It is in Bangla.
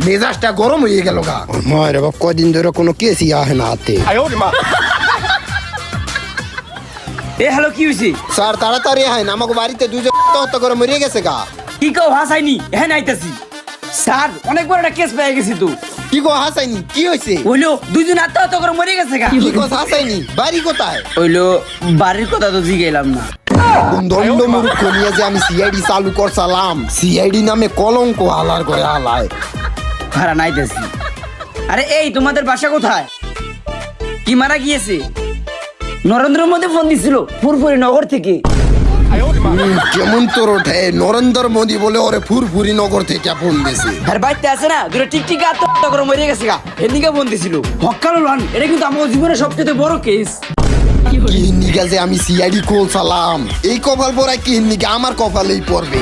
মেজাজটা গরম হয়ে গেল গা। মায়ের বাপ কদিন ধরে কোনো কেসই আহে না হাতে। এ হ্যালো কি হইছে? স্যার তাড়াতাড়ি আহেন, আমাকে বাড়িতে দুজন হত্যা করে মরে গেছে গা। কি কও হাসাইনি? হ্যাঁ আইতাছি। স্যার অনেক বড় একটা কেস পেয়ে গেছি তো। কি গো হাসাইনি? কি হয়েছে? হইলো দুইজন আত্মহত্যা করে মরে গেছে গা। কি গো হাসাইনি? বাড়ি কোথায়? হইলো বাড়ির কথা তো জিগাইলাম না। দণ্ড মূর্খ নিয়ে যে আমি সিআইডি চালু করছিলাম, সিআইডি নামে কলঙ্ক হালার করে হালায়। ভাড়া নাইতেছি। আরে এই তোমাদের বাসা কোথায়? কি মারা গিয়েছে? নরেন্দ্র মোদী ফোন দিছিল ফুরফুরি নগর থেকে। কেমন তোর ওঠে? নরেন্দ্র মোদী বলে ওরে ফুরফুরি নগর থেকে ফোন দিয়েছে। আর বাড়িতে আছে না দুটো টিকটিক আত্মহত্যা করে মরে গেছে গা। এদিকে ফোন দিছিল। হকালো লান এটা কিন্তু আমার জীবনের সবচেয়ে বড় কেস। কি নিগা যে আমি সিআইডি করছিলাম, এই কপাল পড়ায় কি নিগা আমার কপালেই পড়বে।